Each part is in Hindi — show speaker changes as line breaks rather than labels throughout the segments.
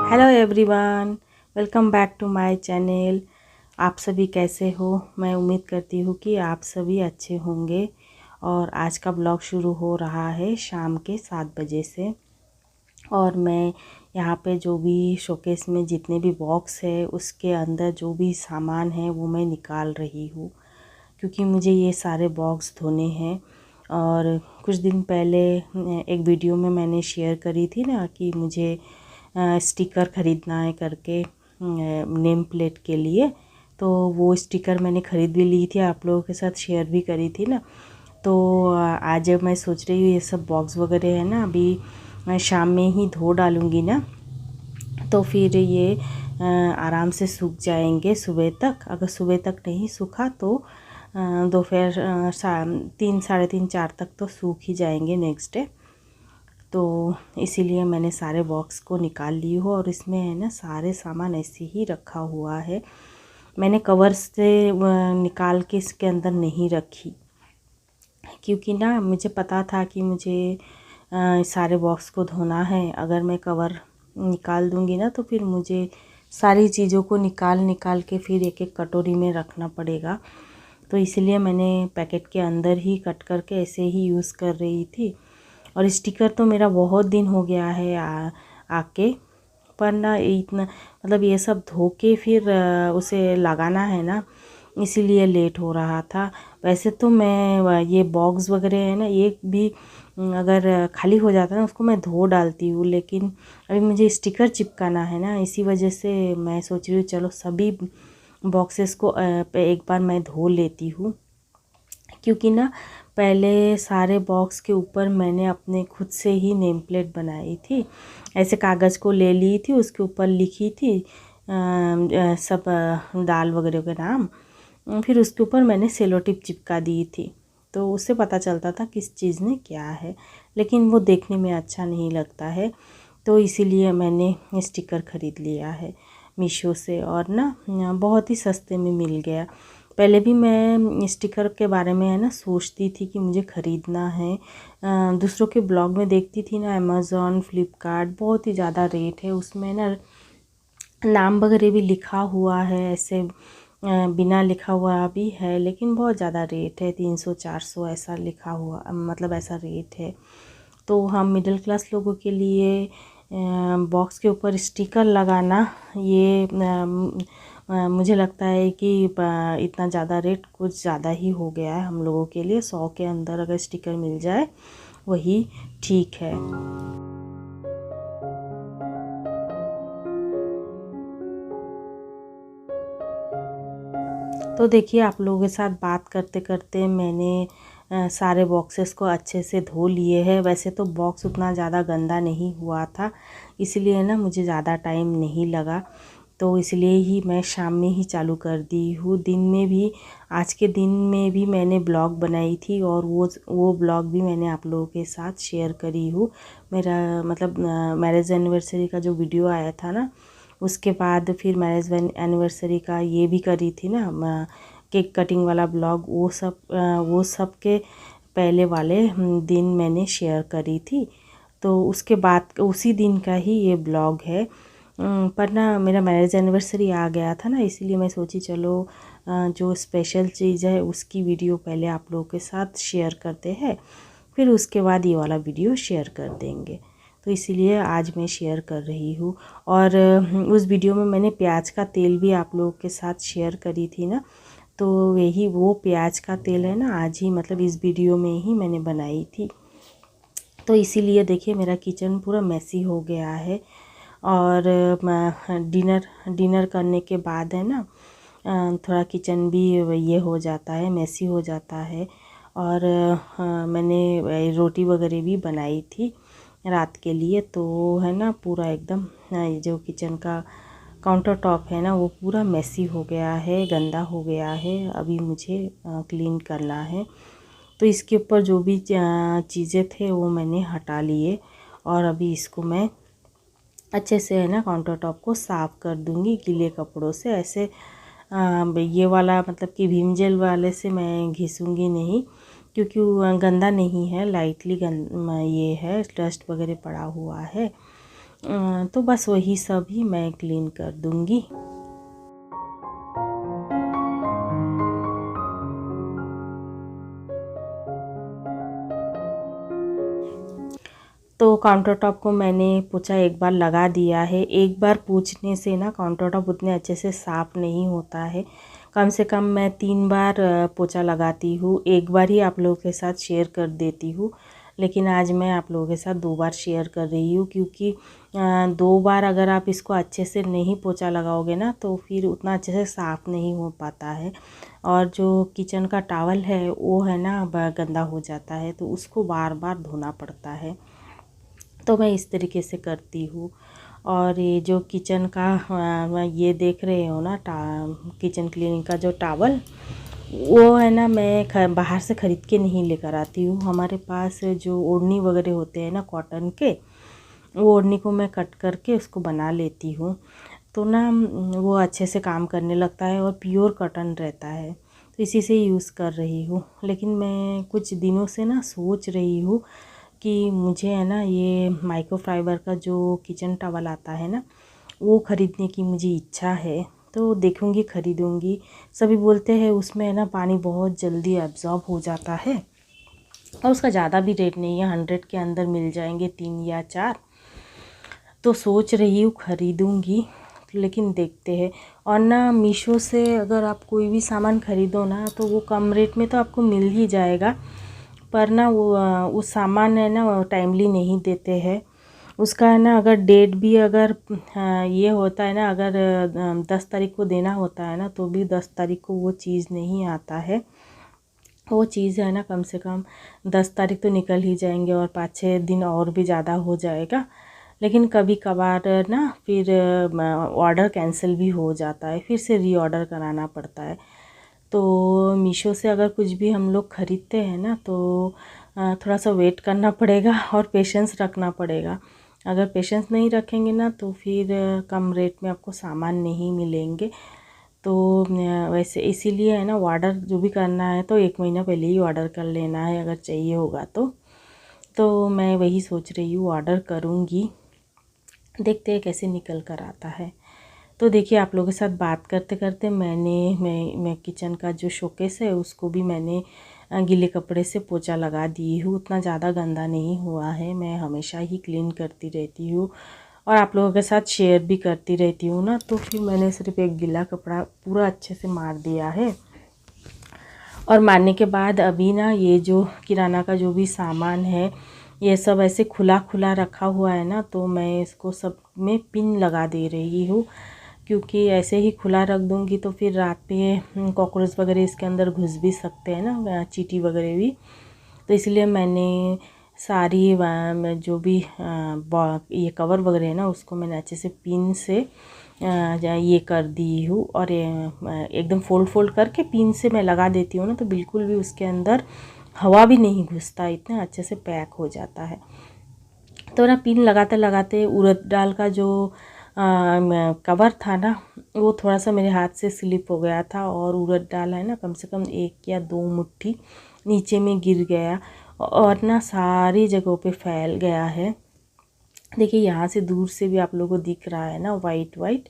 Hello everyone, welcome back to my channel. आप सभी कैसे हो? मैं उम्मीद करती हूँ कि आप सभी अच्छे होंगे। और आज का ब्लॉग शुरू हो रहा है शाम के 7 बजे से। और मैं यहाँ पे जो भी शोकेस में जितने भी बॉक्स है उसके अंदर जो भी सामान है वो मैं निकाल रही हूँ, क्योंकि मुझे ये सारे बॉक्स धोने हैं। और कुछ दिन पहले एक वीडियो में मैंने शेयर करी थी ना कि मुझे स्टिकर ख़रीदना है करके नेम प्लेट के लिए। तो वो स्टिकर मैंने ख़रीद भी ली थी, आप लोगों के साथ शेयर भी करी थी ना। तो आज मैं सोच रही हूँ ये सब बॉक्स वगैरह है ना, अभी मैं शाम में ही धो डालूँगी ना, तो फिर ये आराम से सूख जाएंगे सुबह तक। अगर सुबह तक नहीं सूखा तो दोपहर 3 साढ़े 3 4 तक तो सूख ही जाएंगे नेक्स्ट डे। तो इसीलिए मैंने सारे बॉक्स को निकाल ली हूँ। और इसमें है ना सारे सामान ऐसे ही रखा हुआ है, मैंने कवर से निकाल के इसके अंदर नहीं रखी, क्योंकि ना मुझे पता था कि मुझे सारे बॉक्स को धोना है। अगर मैं कवर निकाल दूँगी ना तो फिर मुझे सारी चीज़ों को निकाल निकाल के फिर एक एक कटोरी में रखना पड़ेगा। तो इसलिए मैंने पैकेट के अंदर ही कट करके ऐसे ही यूज़ कर रही थी। और स्टिकर तो मेरा बहुत दिन हो गया है आके, पर ना इतना मतलब ये सब धो के फिर उसे लगाना है ना, इसीलिए लेट हो रहा था। वैसे तो मैं ये बॉक्स वगैरह है ना, एक भी अगर खाली हो जाता है ना उसको मैं धो डालती हूँ, लेकिन अभी मुझे स्टिकर चिपकाना है ना, इसी वजह से मैं सोच रही हूँ चलो सभी बॉक्सेस को एक बार मैं धो लेती हूँ। क्योंकि ना पहले सारे बॉक्स के ऊपर मैंने अपने खुद से ही नेम प्लेट बनाई थी, ऐसे कागज़ को ले ली थी, उसके ऊपर लिखी थी सब दाल वगैरह के नाम। फिर उसके ऊपर मैंने सेलो टिप चिपका दी थी, तो उससे पता चलता था किस चीज़ में क्या है, लेकिन वो देखने में अच्छा नहीं लगता है। तो इसीलिए मैंने स्टिकर ख़रीद लिया है मीशो से, और ना बहुत ही सस्ते में मिल गया। पहले भी मैं स्टिकर के बारे में है ना सोचती थी कि मुझे ख़रीदना है, दूसरों के ब्लॉग में देखती थी ना, अमेज़ॉन फ्लिपकार्ट बहुत ही ज़्यादा रेट है उसमें ना, नाम वगैरह भी लिखा हुआ है, ऐसे बिना लिखा हुआ भी है, लेकिन बहुत ज़्यादा रेट है, 300-400 ऐसा लिखा हुआ, मतलब ऐसा रेट है। तो हम मिडिल क्लास लोगों के लिए बॉक्स के ऊपर स्टिकर लगाना, ये मुझे लगता है कि इतना ज़्यादा रेट कुछ ज़्यादा ही हो गया है हम लोगों के लिए। 100 के अंदर अगर स्टिकर मिल जाए वही ठीक है। तो देखिए, आप लोगों के साथ बात करते करते मैंने सारे बॉक्सेस को अच्छे से धो लिए हैं। वैसे तो बॉक्स उतना ज़्यादा गंदा नहीं हुआ था, इसलिए ना मुझे ज़्यादा टाइम नहीं लगा, तो इसलिए ही मैं शाम में ही चालू कर दी हूँ। दिन में भी, आज के दिन में भी मैंने ब्लॉग बनाई थी, और वो ब्लॉग भी मैंने आप लोगों के साथ शेयर करी हूँ। मेरा मतलब मैरिज एनिवर्सरी का जो वीडियो आया था ना, उसके बाद फिर मैरिज एनिवर्सरी का ये भी करी थी ना केक कटिंग वाला ब्लॉग, वो सब के पहले वाले दिन मैंने शेयर करी थी। तो उसके बाद उसी दिन का ही ये ब्लॉग है। पर ना मेरा मैरिज एनिवर्सरी आ गया था ना, इसीलिए मैं सोची चलो जो स्पेशल चीज़ है उसकी वीडियो पहले आप लोगों के साथ शेयर करते हैं, फिर उसके बाद ये वाला वीडियो शेयर कर देंगे। तो इसीलिए आज मैं शेयर कर रही हूँ। और उस वीडियो में मैंने प्याज का तेल भी आप लोगों के साथ शेयर करी थी ना, तो यही वो प्याज का तेल है ना, आज ही मतलब इस वीडियो में ही मैंने बनाई थी। तो इसीलिए देखिए मेरा किचन पूरा मैसी हो गया है। और डिनर करने के बाद है ना थोड़ा किचन भी ये हो जाता है, मैसी हो जाता है। और मैंने रोटी वगैरह भी बनाई थी रात के लिए, तो है ना पूरा एकदम जो किचन का काउंटर टॉप है ना वो पूरा मेसी हो गया है, गंदा हो गया है। अभी मुझे क्लीन करना है। तो इसके ऊपर जो भी चीज़ें थे वो मैंने हटा लिए और अभी इसको मैं अच्छे से है ना काउंटर टॉप को साफ़ कर दूंगी गीले कपड़ों से। ऐसे ये वाला मतलब कि भीम जेल वाले से मैं घिसूँगी नहीं, क्योंकि वो गंदा नहीं है, लाइटली ये है, डस्ट वगैरह पड़ा हुआ है। तो बस वही सब ही मैं क्लीन कर दूंगी। तो काउंटर टॉप को मैंने पोछा एक बार लगा दिया है। एक बार पोंछने से ना काउंटर टॉप उतने अच्छे से साफ़ नहीं होता है। कम से कम मैं 3 बार पोछा लगाती हूँ। एक बार ही आप लोगों के साथ शेयर कर देती हूँ, लेकिन आज मैं आप लोगों के साथ 2 बार शेयर कर रही हूँ, क्योंकि 2 बार अगर आप इसको अच्छे से नहीं पोछा लगाओगे ना तो फिर उतना अच्छे से साफ़ नहीं हो पाता है। और जो किचन का टॉवल है वो है ना गंदा हो जाता है, तो उसको बार बार धोना पड़ता है। तो मैं इस तरीके से करती हूँ। और ये जो किचन का ये देख रहे हो ना किचन क्लीनिंग का जो टॉवल, वो है ना मैं बाहर से ख़रीद के नहीं लेकर आती हूँ। हमारे पास जो ओढ़नी वगैरह होते हैं ना कॉटन के, वो ओढ़नी को मैं कट करके उसको बना लेती हूँ, तो ना वो अच्छे से काम करने लगता है और प्योर कॉटन रहता है। तो इसी से यूज़ कर रही हूँ। लेकिन मैं कुछ दिनों से ना सोच रही हूँ कि मुझे है ना ये माइक्रोफाइबर का जो किचन टॉवल आता है ना वो ख़रीदने की मुझे इच्छा है। तो देखूँगी, ख़रीदूँगी। सभी बोलते हैं उसमें है ना पानी बहुत जल्दी एब्ज़ॉर्ब हो जाता है और उसका ज़्यादा भी रेट नहीं है, 100 के अंदर मिल जाएंगे 3 या 4। तो सोच रही हूँ ख़रीदूँगी, लेकिन देखते हैं। और ना मीशो से अगर आप कोई भी सामान ख़रीदो ना तो वो कम रेट में तो आपको मिल ही जाएगा, पर ना वो सामान है ना टाइमली नहीं देते हैं। उसका है ना अगर डेट भी अगर ये होता है ना, अगर 10 तारीख को देना होता है ना तो भी 10 तारीख को वो चीज़ नहीं आता है। वो चीज़ है ना कम से कम 10 तारीख तो निकल ही जाएंगे और 5-6 दिन और भी ज़्यादा हो जाएगा। लेकिन कभी कभार ना फिर ऑर्डर कैंसिल भी हो जाता है, फिर से रीऑर्डर कराना पड़ता है। तो मीशो से अगर कुछ भी हम लोग ख़रीदते हैं ना तो थोड़ा सा वेट करना पड़ेगा और पेशेंस रखना पड़ेगा। अगर पेशेंस नहीं रखेंगे ना तो फिर कम रेट में आपको सामान नहीं मिलेंगे। तो वैसे इसीलिए है ना ऑर्डर जो भी करना है तो 1 महीना पहले ही ऑर्डर कर लेना है अगर चाहिए होगा तो मैं वही सोच रही हूँ, ऑर्डर करूँगी। देखते हैं कैसे निकल कर आता है। तो देखिए आप लोगों के साथ बात करते करते मैं किचन का जो शोकेस है उसको भी मैंने गीले कपड़े से पोछा लगा दी हूँ। उतना ज़्यादा गंदा नहीं हुआ है। मैं हमेशा ही क्लीन करती रहती हूँ और आप लोगों के साथ शेयर भी करती रहती हूँ ना, तो फिर मैंने सिर्फ एक गीला कपड़ा पूरा अच्छे से मार दिया है। और मारने के बाद अभी ना ये जो किराना का जो भी सामान है ये सब ऐसे खुला खुला रखा हुआ है ना, तो मैं इसको सब में पिन लगा दे रही हूँ, क्योंकि ऐसे ही खुला रख दूँगी तो फिर रात में कॉकरोच वगैरह इसके अंदर घुस भी सकते हैं ना, चींटी वगैरह भी। तो इसलिए मैंने सारी जो भी ये कवर वगैरह है ना उसको मैंने अच्छे से पिन से ये कर दी हूँ और एकदम फोल्ड करके पिन से मैं लगा देती हूँ ना, तो बिल्कुल भी उसके अंदर हवा भी नहीं घुसता, इतना अच्छे से पैक हो जाता है। तो ना पिन लगाते लगाते उड़द दाल का जो कवर था ना वो थोड़ा सा मेरे हाथ से स्लिप हो गया था और उड़द दाल है ना कम से कम 1 या 2 मुट्ठी नीचे में गिर गया और ना सारी जगहों पे फैल गया है। देखिए यहाँ से दूर से भी आप लोगों को दिख रहा है ना वाइट वाइट।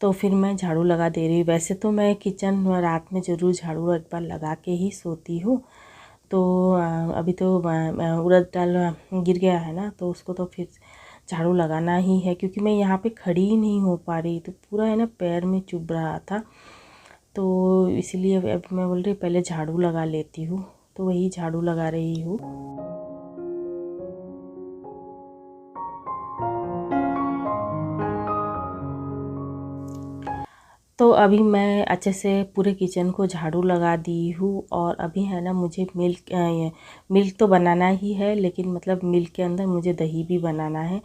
तो फिर मैं झाड़ू लगा दे रही हूँ। वैसे तो मैं किचन रात में ज़रूर झाड़ू एक बार लगा के ही सोती हूँ। तो अभी तो उड़द दाल गिर गया है ना तो उसको तो फिर झाड़ू लगाना ही है, क्योंकि मैं यहाँ पे खड़ी ही नहीं हो पा रही, तो पूरा है ना पैर में चुभ रहा था। तो इसलिए अब मैं बोल रही पहले झाड़ू लगा लेती हूँ, तो वही झाड़ू लगा रही हूँ। तो अभी मैं अच्छे से पूरे किचन को झाड़ू लगा दी हूँ और अभी है ना मुझे मिल्क तो बनाना ही है, लेकिन मतलब मिल्क के अंदर मुझे दही भी बनाना है,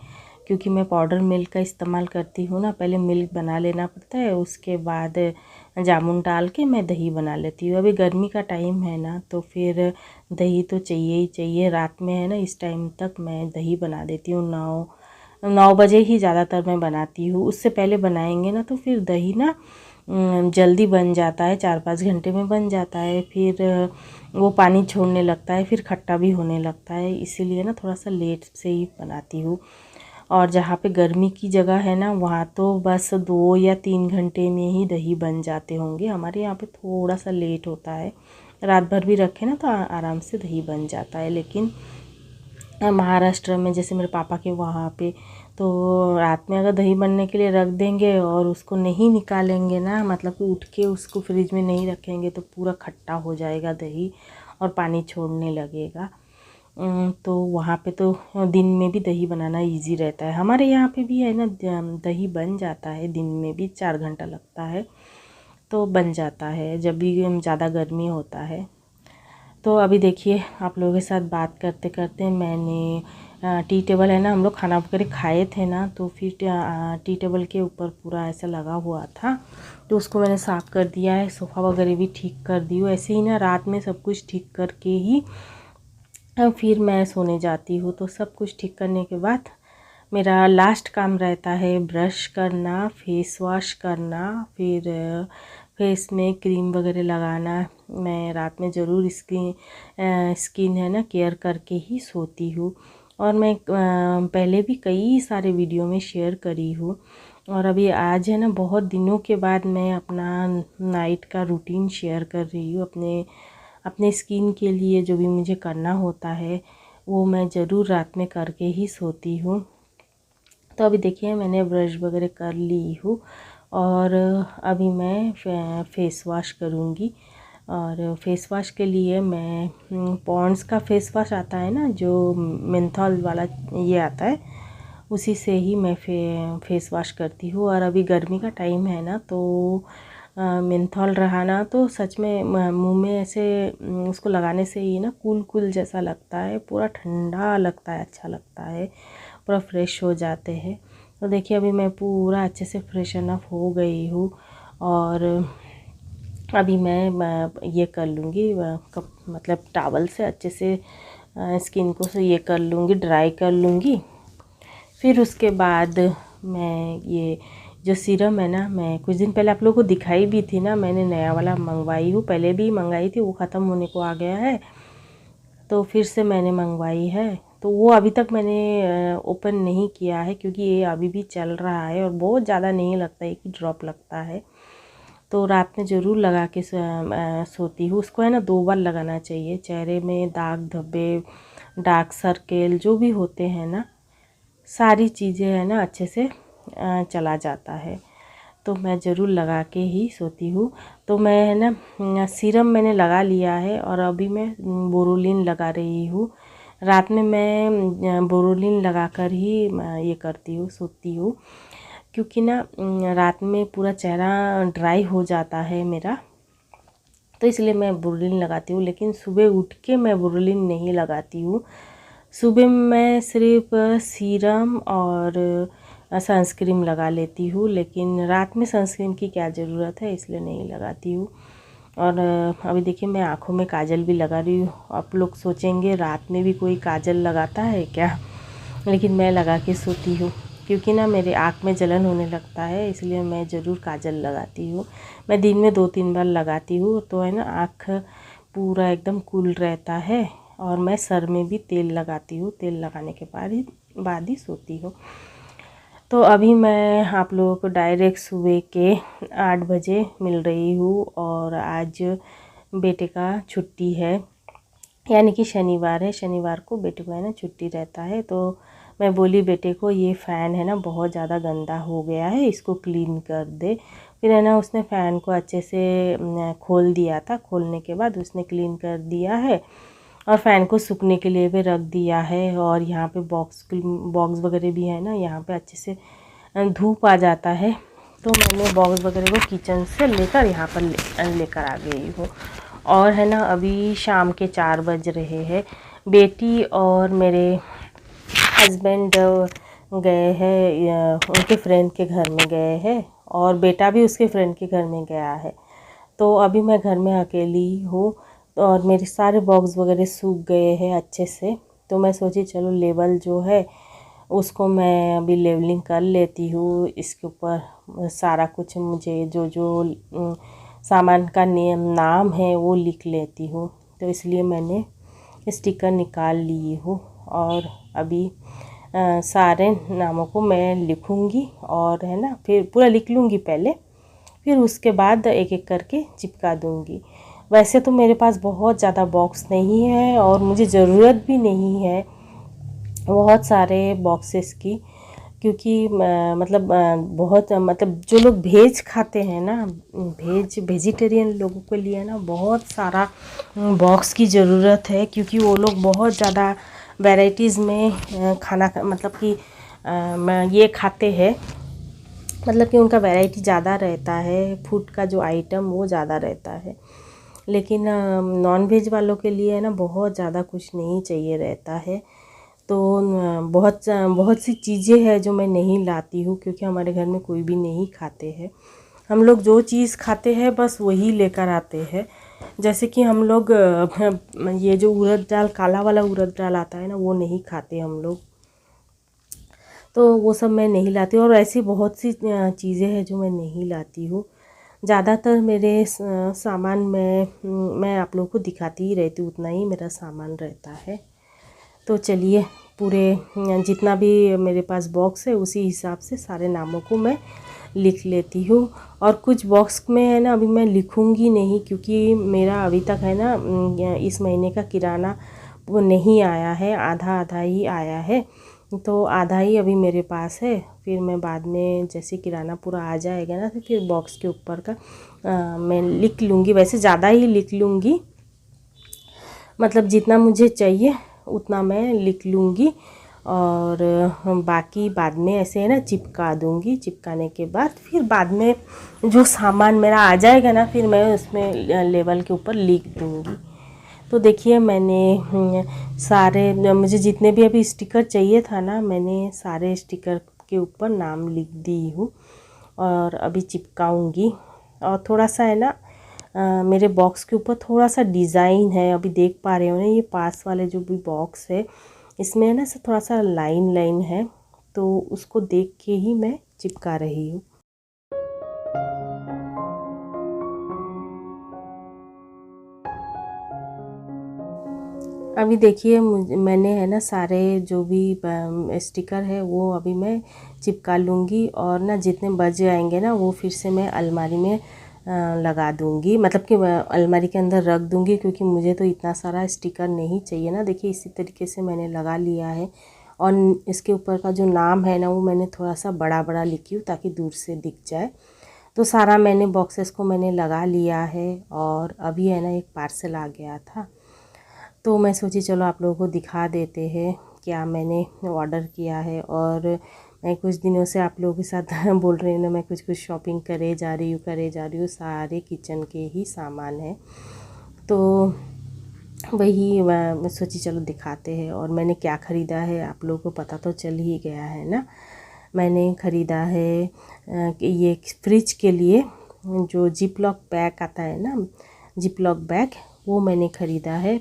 क्योंकि मैं पाउडर मिल्क का इस्तेमाल करती हूँ ना। पहले मिल्क बना लेना पड़ता है, उसके बाद जामुन डाल के मैं दही बना लेती हूँ। अभी गर्मी का टाइम है ना, तो फिर दही तो चाहिए ही चाहिए। रात में है ना, इस टाइम तक मैं दही बना देती हूँ। 9 बजे ही ज़्यादातर मैं बनाती हूँ। उससे पहले बनाएंगे ना तो फिर दही ना जल्दी बन जाता है, 4-5 घंटे में बन जाता है। फिर वो पानी छोड़ने लगता है, फिर खट्टा भी होने लगता है, इसीलिए ना थोड़ा सा लेट से ही बनाती हूँ। और जहाँ पे गर्मी की जगह है ना, वहाँ तो बस 2 या 3 घंटे में ही दही बन जाते होंगे। हमारे यहाँ पे थोड़ा सा लेट होता है। रात भर भी रखे ना तो आराम से दही बन जाता है। लेकिन महाराष्ट्र में जैसे मेरे पापा के वहाँ पे तो रात में अगर दही बनने के लिए रख देंगे और उसको नहीं निकालेंगे ना, मतलब कि उठ के उसको फ्रिज में नहीं रखेंगे, तो पूरा खट्टा हो जाएगा दही और पानी छोड़ने लगेगा। तो वहाँ पे तो दिन में भी दही बनाना इजी रहता है। हमारे यहाँ पे भी है ना, दही बन जाता है दिन में भी, 4 घंटा लगता है तो बन जाता है, जब भी ज़्यादा गर्मी होता है। तो अभी देखिए, आप लोगों के साथ बात करते करते मैंने टी टेबल है ना, हम लोग खाना वगैरह खाए थे ना, तो फिर टी टेबल के ऊपर पूरा ऐसा लगा हुआ था, तो उसको मैंने साफ़ कर दिया है। सोफ़ा वगैरह भी ठीक कर दी हूँ। ऐसे ही ना रात में सब कुछ ठीक करके ही फिर मैं सोने जाती हूँ। तो सब कुछ ठीक करने के बाद मेरा लास्ट काम रहता है ब्रश करना, फेस वॉश करना, फिर फेस में क्रीम वगैरह लगाना। मैं रात में ज़रूर स्किन है ना केयर करके ही सोती हूँ। और मैं पहले भी कई सारे वीडियो में शेयर करी हूँ। और अभी आज है ना, बहुत दिनों के बाद मैं अपना नाइट का रूटीन शेयर कर रही हूँ। अपने स्किन के लिए जो भी मुझे करना होता है वो मैं ज़रूर रात में करके ही सोती हूँ। तो अभी देखिए, मैंने ब्रश वगैरह कर ली हूँ और अभी मैं फ़ेस वॉश करूँगी। और फेस वॉश के लिए मैं पॉन्ड्स का फेस वॉश आता है ना, जो मेंथॉल वाला ये आता है, उसी से ही मैं फेस वॉश करती हूँ। और अभी गर्मी का टाइम है ना, तो मेंथॉल रहा ना तो सच में मुंह में ऐसे उसको लगाने से ही ना कूल कूल जैसा लगता है, पूरा ठंडा लगता है, अच्छा लगता है, पूरा फ्रेश हो जाते हैं। तो देखिए, अभी मैं पूरा अच्छे से फ्रेशन अप हो गई हूँ। और अभी मैं ये कर लूँगी, मतलब टॉवल से अच्छे से स्किन को से ये कर लूँगी, ड्राई कर लूँगी। फिर उसके बाद मैं ये जो सीरम है ना, मैं कुछ दिन पहले आप लोगों को दिखाई भी थी ना, मैंने नया वाला मंगवाई हूँ। पहले भी मंगाई थी, वो ख़त्म होने को आ गया है, तो फिर से मैंने मंगवाई है। तो वो अभी तक मैंने ओपन नहीं किया है, क्योंकि ये अभी भी चल रहा है और बहुत ज़्यादा नहीं लगता है, कि ड्रॉप लगता है। तो रात में ज़रूर लगा के सोती हूँ। उसको है ना 2 बार लगाना चाहिए। चेहरे में दाग धब्बे, डार्क सर्कल जो भी होते हैं ना, सारी चीज़ें है ना अच्छे से चला जाता है। तो मैं ज़रूर लगा के ही सोती हूँ। तो मैं है ना सीरम मैंने लगा लिया है और अभी मैं बोरोलिन लगा रही हूँ। रात में मैं बोरोलिन लगा कर ही ये करती हूँ, सोती हूँ, क्योंकि ना रात में पूरा चेहरा ड्राई हो जाता है मेरा, तो इसलिए मैं बोरोलिन लगाती हूँ। लेकिन सुबह उठ के मैं बोरोलिन नहीं लगाती हूँ। सुबह मैं सिर्फ सीरम और सनस्क्रीन लगा लेती हूँ, लेकिन रात में सनस्क्रीन की क्या ज़रूरत है, इसलिए नहीं लगाती हूँ। और अभी देखिए, मैं आँखों में काजल भी लगा रही हूँ। आप लोग सोचेंगे रात में भी कोई काजल लगाता है क्या, लेकिन मैं लगा के सोती हूँ, क्योंकि ना मेरे आँख में जलन होने लगता है, इसलिए मैं ज़रूर काजल लगाती हूँ। मैं दिन में 2-3 बार लगाती हूँ, तो है ना आँख पूरा एकदम कूल रहता है। और मैं सर में भी तेल लगाती हूँ, तेल लगाने के बाद ही सोती हूँ। तो अभी मैं आप लोगों को डायरेक्ट सुबह के 8 बजे मिल रही हूँ। और आज बेटे का छुट्टी है, यानी कि शनिवार है। शनिवार को बेटे को है ना छुट्टी रहता है। तो मैं बोली बेटे को, ये फ़ैन है ना बहुत ज़्यादा गंदा हो गया है, इसको क्लीन कर दे। फिर है ना उसने फ़ैन को अच्छे से खोल दिया था। खोलने के बाद उसने क्लीन कर दिया है और फ़ैन को सूखने के लिए भी रख दिया है। और यहाँ पे बॉक्स वगैरह भी है ना, यहाँ पे अच्छे से धूप आ जाता है। तो मैंने बॉक्स वगैरह को किचन से लेकर यहाँ पर लेकर आ गई हूँ। और है ना, अभी शाम के 4 बज रहे हैं। बेटी और मेरे हस्बैंड गए हैं, उनके फ्रेंड के घर में गए हैं और बेटा भी उसके फ्रेंड के घर में गया है। तो अभी मैं घर में अकेली हूँ और मेरे सारे बॉक्स वगैरह सूख गए हैं अच्छे से। तो मैं सोची चलो लेवल जो है उसको मैं अभी लेवलिंग कर लेती हूँ। इसके ऊपर सारा कुछ मुझे जो जो सामान का नाम है वो लिख लेती हूँ। तो इसलिए मैंने स्टिकर निकाल ली हूँ और अभी सारे नामों को मैं लिखूँगी और है ना, फिर पूरा लिख लूँगी पहले, फिर उसके बाद एक एक करके चिपका दूँगी। वैसे तो मेरे पास बहुत ज़्यादा बॉक्स नहीं है और मुझे ज़रूरत भी नहीं है बहुत सारे बॉक्सेस की, क्योंकि मतलब बहुत मतलब जो लोग वेज खाते हैं ना, वेजिटेरियन लोगों के लिए ना बहुत सारा बॉक्स की ज़रूरत है, क्योंकि वो लोग बहुत ज़्यादा वैराइटीज़ में खाना मतलब कि ये खाते हैं, मतलब कि उनका वैरायटी ज़्यादा रहता है, फूड का जो आइटम वो ज़्यादा रहता है। लेकिन नॉन वेज वालों के लिए ना बहुत ज़्यादा कुछ नहीं चाहिए रहता है। तो बहुत सी चीज़ें हैं जो मैं नहीं लाती हूँ, क्योंकि हमारे घर में कोई भी नहीं खाते हैं। हम लोग जो चीज़ खाते हैं बस वही लेकर आते हैं। जैसे कि हम लोग ये जो उड़द दाल, काला वाला उड़द दाल आता है ना, वो नहीं खाते हम लोग, तो वो सब मैं नहीं लाती हूँ। और ऐसी बहुत सी चीज़ें हैं जो मैं नहीं लाती हूँ। ज़्यादातर मेरे सामान मैं आप लोगों को दिखाती ही रहती हूँ, उतना ही मेरा सामान रहता है। तो चलिए पूरे जितना भी मेरे पास बॉक्स है उसी हिसाब से सारे नामों को मैं लिख लेती हूँ। और कुछ बॉक्स में है ना अभी मैं लिखूँगी नहीं, क्योंकि मेरा अभी तक है ना इस महीने का किराना वो नहीं आया है, आधा आधा ही आया है। तो आधा ही अभी मेरे पास है, फिर मैं बाद में जैसे किराना पूरा आ जाएगा ना तो फिर बॉक्स के ऊपर का मैं लिख लूँगी। वैसे ज़्यादा ही लिख लूँगी, मतलब जितना मुझे चाहिए उतना मैं लिख लूँगी और बाकी बाद में ऐसे है ना चिपका दूँगी। चिपकाने के बाद फिर बाद में जो सामान मेरा आ जाएगा ना, फिर मैं उसमें लेवल के ऊपर लिख दूँगी। तो देखिए मैंने सारे मुझे जितने भी अभी स्टिकर चाहिए था ना, मैंने सारे स्टिकर के ऊपर नाम लिख दी हूँ और अभी चिपकाऊँगी। और थोड़ा सा है ना मेरे बॉक्स के ऊपर थोड़ा सा डिज़ाइन है, अभी देख पा रहे हो ना, ये पास वाले जो भी बॉक्स है इसमें है ना थोड़ा सा लाइन लाइन है, तो उसको देख के ही मैं चिपका रही हूँ। अभी देखिए मैंने है ना सारे जो भी स्टिकर है वो अभी मैं चिपका लूँगी और ना जितने बच जाएंगे ना वो फिर से मैं अलमारी में लगा दूँगी, मतलब कि अलमारी के अंदर रख दूँगी, क्योंकि मुझे तो इतना सारा स्टिकर नहीं चाहिए ना। देखिए इसी तरीके से मैंने लगा लिया है और इसके ऊपर का जो नाम है ना वो मैंने थोड़ा सा बड़ा बड़ा लिखी हूँ ताकि दूर से दिख जाए। तो सारा मैंने बॉक्सेस को मैंने लगा लिया है और अभी है ना एक पार्सल आ गया था, तो मैं सोची चलो आप लोगों को दिखा देते हैं क्या मैंने ऑर्डर किया है। और मैं कुछ दिनों से आप लोगों के साथ बोल रही हूँ ना, मैं कुछ शॉपिंग करे जा रही हूँ, सारे किचन के ही सामान है। तो वही मैं सोची चलो दिखाते हैं। और मैंने क्या ख़रीदा है आप लोगों को पता तो चल ही गया है ना। मैंने ख़रीदा है कि ये फ्रिज के लिए जो जिप लॉक बैग आता है ना, जिप लॉक बैग, वो मैंने ख़रीदा है।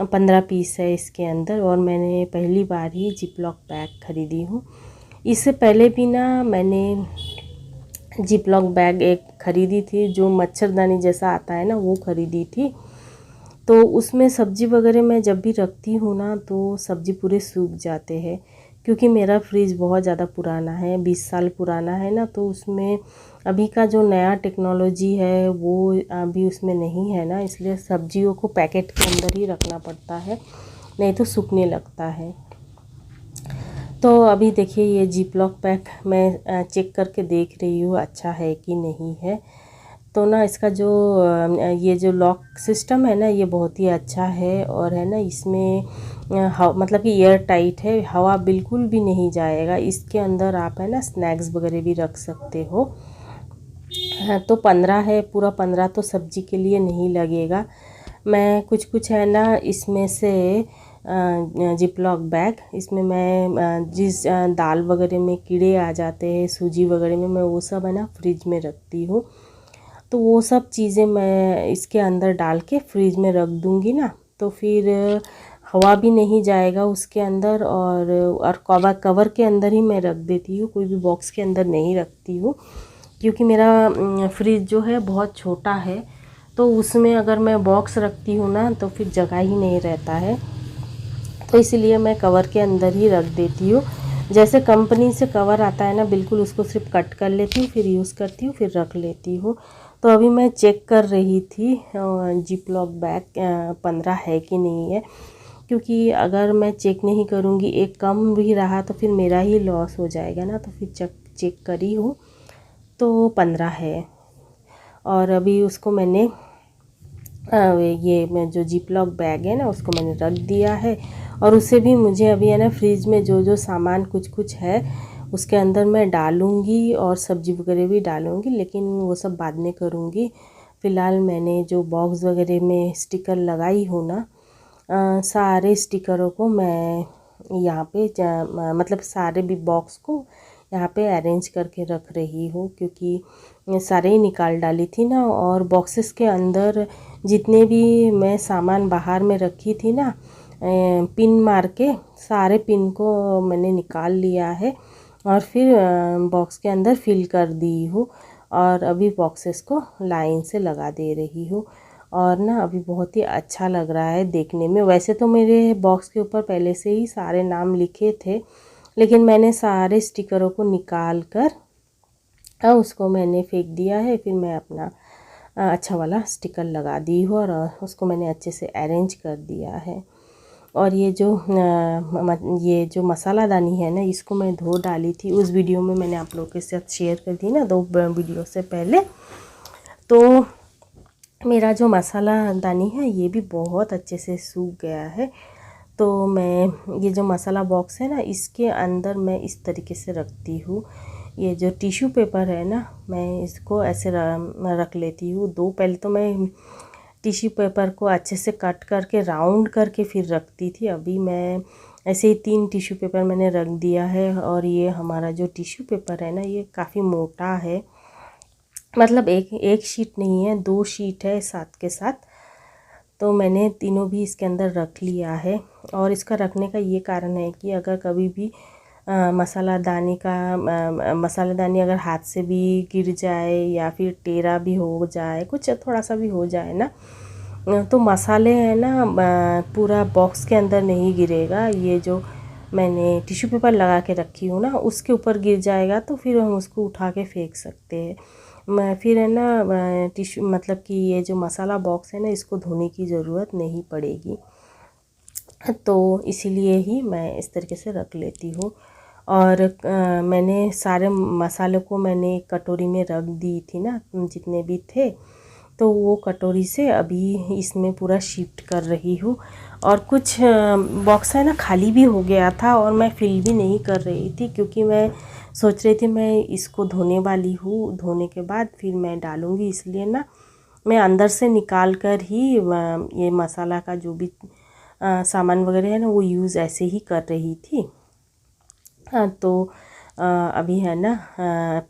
15 पीस है इसके अंदर और मैंने पहली बार ही जिप लॉक बैग ख़रीदी हूँ। इससे पहले भी ना मैंने जिप लॉक बैग एक ख़रीदी थी जो मच्छरदानी जैसा आता है ना, वो ख़रीदी थी। तो उसमें सब्ज़ी वगैरह मैं जब भी रखती हूँ ना तो सब्ज़ी पूरे सूख जाते हैं, क्योंकि मेरा फ्रिज बहुत ज़्यादा पुराना है, 20 साल पुराना है ना। तो उसमें अभी का जो नया टेक्नोलॉजी है वो अभी उसमें नहीं है ना, इसलिए सब्जियों को पैकेट के अंदर ही रखना पड़ता है, नहीं तो सूखने लगता है। तो अभी देखिए ये जिप लॉक पैक मैं चेक करके देख रही हूँ अच्छा है कि नहीं है। तो ना इसका जो ये जो लॉक सिस्टम है ना ये बहुत ही अच्छा है और है ना इसमें मतलब कि एयर टाइट है, हवा बिल्कुल भी नहीं जाएगा। इसके अंदर आप है ना स्नैक्स वगैरह भी रख सकते हो। हाँ, तो 15 है, पूरा 15 तो सब्जी के लिए नहीं लगेगा। मैं कुछ है ना इसमें से जिपलॉक बैग। इसमें मैं जिस दाल वगैरह में कीड़े आ जाते हैं, सूजी वगैरह में, मैं वो सब है ना फ्रिज में रखती हूँ। तो वो सब चीज़ें मैं इसके अंदर डाल के फ्रिज में रख दूँगी ना, तो फिर हवा भी नहीं जाएगा उसके अंदर, और कवर के अंदर ही मैं रख देती हूँ, कोई भी बॉक्स के अंदर नहीं रखती हूँ। क्योंकि मेरा फ्रिज जो है बहुत छोटा है, तो उसमें अगर मैं बॉक्स रखती हूँ ना तो फिर जगह ही नहीं रहता है, तो इसलिए मैं कवर के अंदर ही रख देती हूँ। जैसे कंपनी से कवर आता है ना, बिल्कुल उसको सिर्फ कट कर लेती हूँ, फिर यूज़ करती हूँ, फिर रख लेती हूँ। तो अभी मैं चेक कर रही थी जिपलॉक बैग 15 है कि नहीं है, क्योंकि अगर मैं चेक नहीं करूँगी, एक कम भी रहा तो फिर मेरा ही लॉस हो जाएगा ना। तो फिर चेक करी हूँ तो 15 है। और अभी उसको मैंने ये मैं जो जिपलॉक बैग है ना उसको मैंने रख दिया है। और उससे भी मुझे अभी है ना फ्रिज में जो जो सामान कुछ है उसके अंदर मैं डालूँगी, और सब्जी वगैरह भी डालूँगी, लेकिन वो सब बाद में करूँगी। फ़िलहाल मैंने जो बॉक्स वगैरह में स्टिकर लगाई हूँ ना, सारे स्टिकरों को मैं यहाँ पे मतलब सारे भी बॉक्स को यहाँ पे अरेंज करके रख रही हूँ, क्योंकि सारे ही निकाल डाली थी ना। और बॉक्सेस के अंदर जितने भी मैं सामान बाहर में रखी थी ना, पिन मार के सारे पिन को मैंने निकाल लिया है, और फिर बॉक्स के अंदर फिल कर दी हूँ, और अभी बॉक्सेस को लाइन से लगा दे रही हूँ। और ना अभी बहुत ही अच्छा लग रहा है देखने में। वैसे तो मेरे बॉक्स के ऊपर पहले से ही सारे नाम लिखे थे, लेकिन मैंने सारे स्टिकरों को निकाल कर उसको मैंने फेंक दिया है। फिर मैं अपना अच्छा वाला स्टिकर लगा दी हूँ, और उसको मैंने अच्छे से अरेंज कर दिया है। और ये जो मसाला दानी है ना, इसको मैं धो डाली थी, उस वीडियो में मैंने आप लोगों के साथ शेयर कर दी ना 2 वीडियो से पहले। तो मेरा जो मसाला दानी है ये भी बहुत अच्छे से सूख गया है। तो मैं ये जो मसाला बॉक्स है ना, इसके अंदर मैं इस तरीके से रखती हूँ। ये जो टिश्यू पेपर है ना, मैं इसको ऐसे रख लेती हूँ। पहले तो मैं टिश्यू पेपर को अच्छे से कट करके राउंड करके फिर रखती थी। अभी मैं ऐसे ही 3 टिश्यू पेपर मैंने रख दिया है। और ये हमारा जो टिश्यू पेपर है ना, ये काफ़ी मोटा है, मतलब एक शीट नहीं है, 2 शीट है साथ के साथ। तो मैंने तीनों भी इसके अंदर रख लिया है। और इसका रखने का ये कारण है कि अगर कभी भी मसालादानी अगर हाथ से भी गिर जाए, या फिर टेढ़ा भी हो जाए, कुछ थोड़ा सा भी हो जाए ना, तो मसाले है ना पूरा बॉक्स के अंदर नहीं गिरेगा। ये जो मैंने टिश्यू पेपर लगा के रखी हूँ ना, उसके ऊपर गिर जाएगा, तो फिर हम उसको उठा के फेंक सकते हैं। फिर है ना टिश्यू मतलब कि ये जो मसाला बॉक्स है ना, इसको धोने की ज़रूरत नहीं पड़ेगी। तो इसीलिए ही मैं इस तरीके से रख लेती हूँ। और मैंने सारे मसालों को मैंने एक कटोरी में रख दी थी ना, जितने भी थे, तो वो कटोरी से अभी इसमें पूरा शिफ्ट कर रही हूँ। और कुछ बॉक्स है ना खाली भी हो गया था, और मैं फिल भी नहीं कर रही थी, क्योंकि मैं सोच रही थी मैं इसको धोने वाली हूँ, धोने के बाद फिर मैं डालूँगी, इसलिए ना मैं अंदर से निकाल कर ही ये मसाला का जो भी सामान वगैरह है ना, वो यूज़ ऐसे ही कर रही थी। हाँ, तो अभी है ना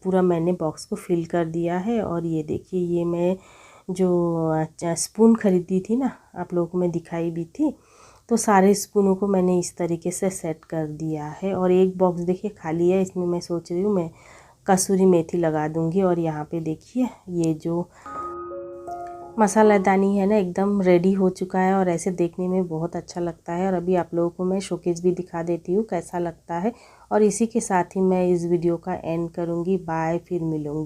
पूरा मैंने बॉक्स को फिल कर दिया है। और ये देखिए, ये मैं जो स्पून ख़रीदी थी ना, आप लोगों को मैं दिखाई भी थी, तो सारे स्पूनों को मैंने इस तरीके से सेट कर दिया है। और एक बॉक्स देखिए खाली है, इसमें मैं सोच रही हूँ मैं कसूरी मेथी लगा दूँगी। और यहाँ पे देखिए ये जो मसालादानी है ना, एकदम रेडी हो चुका है, और ऐसे देखने में बहुत अच्छा लगता है। और अभी आप लोगों को मैं शोकेस भी दिखा देती हूँ कैसा लगता है। और इसी के साथ ही मैं इस वीडियो का एंड करूँगी। बाय, फिर मिलूँगी।